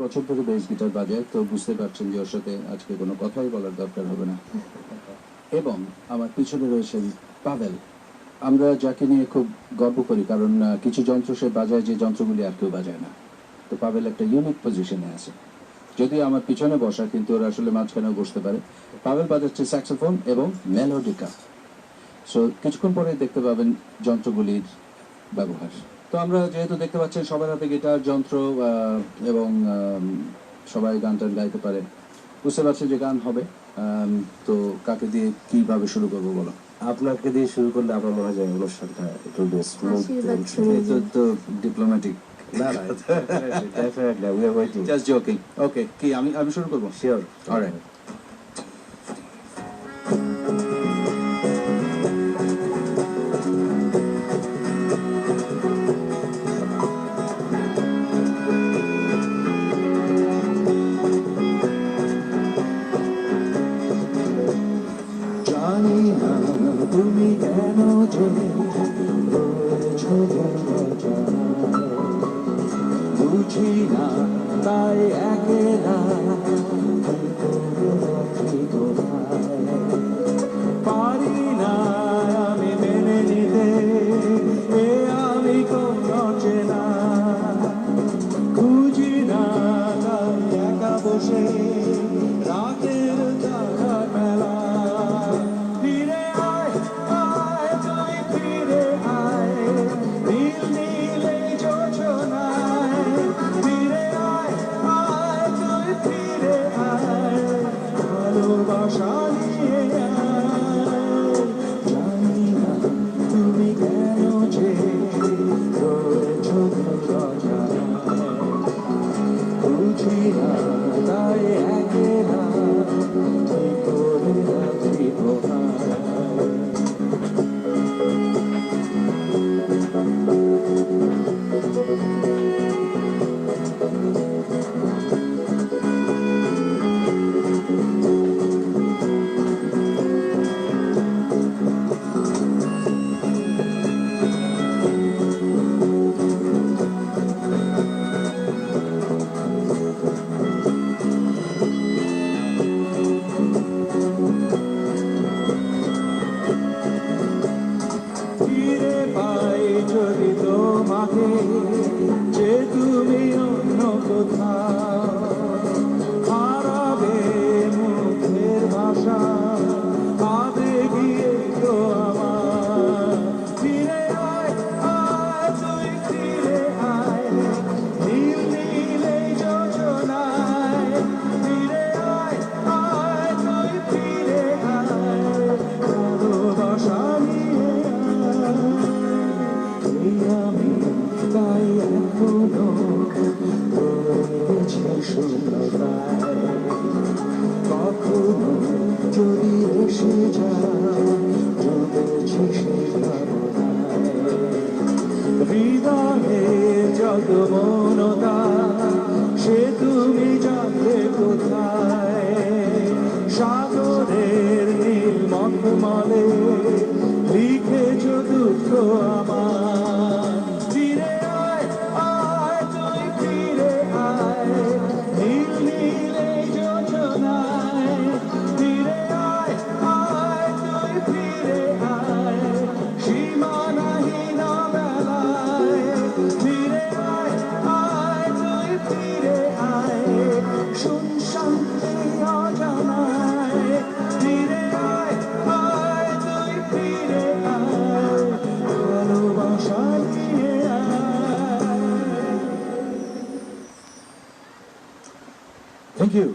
বছর ধরে bass guitar বাজায়, তো বুঝতে পারছেন যে ওর সাথে আজকে কোনো কথাই বলার দরকার হবে না। এবং আমার পিছনে রয়েছেন পাভেল। আমরা যাকে নিয়ে খুব গর্ব করি, কারণ কিছু যন্ত্র সে বাজায় যে যন্ত্রগুলি আর কেউ বাজায় না। তো পাভেল একটা ইউনিক পজিশনে আছে, যদিও আমার পিছনে বসা, কিন্তু ওরা আসলে মাঝখানেও বসতে পারে। পাভেল বাজাচ্ছে স্যাক্সোফোন এবং মেলোডিকা। সো কিছুক্ষণ পরে দেখতে পাবেন যন্ত্রগুলির ব্যবহার। তো আমরা যেহেতু দেখতে পাচ্ছেন সবার হাতে গিটার যন্ত্র এবং সবাই গান টান গাইতে পারে, বুঝতে পারছি যে গান হবে। তো কাকে দিয়ে কিভাবে শুরু করবো বলো? আপনাকে দিয়ে শুরু করলে আমার মনে হয় অনুষ্ঠানটা একটু তো diplomatic. Definitely, we are waiting. Just joking. Okay, কি আমি শুরু করবো? Sure. অলরাইট। জানি না তুমি কেন যে রয়েছো বেদনায়, বুঝি না তাই একেলা কি করে রাখি তোমায়। পারি না আমি মেনে নিতে এ আমি কোন চেনা, খুঁজি না তাই একা বসে রাতের তারা মেলা। তুমি কেন যে রয়েছো দরজায়, বুঝি না তাই একেলা কি করে রাখি তোমায়। ফিরে পাই যদি তোমাকে, যে তুমি অন্য কোথাও, হারাবে মুখের ভাষা আবেগিয়ে তো আমার। ফিরে আয় আয় তুই ফিরে আয়, নীল নীল এই যোজনায়। ফিরে আয় আয় তুই ফিরে আয়, ভালোবাসা নিয়ে আমি তাই এখনো রয়েছি শূন্যতায়। কখনো যদি এসে যায় ডুবেছি সে ভাবনায়, হৃদয়ের যত মনতা সে তুমি জানলে কোথায়। সাগরের নীল মখমলে লিখেছ দুঃখ আমার। ফিরে আয় আয় তুই ফিরে আয়, নীল নীল এই যোজনায়। ফিরে আয় আয় তুই ফিরে আয়, সীমানাহীন বেলায়। ফিরে আয় আয় তুই ফিরে আয়, শুনশান এই অজানায়। ফিরে আয় আয় তুই ফিরে আয়, ভালোবাসা নিয়ে আয়। Thank you.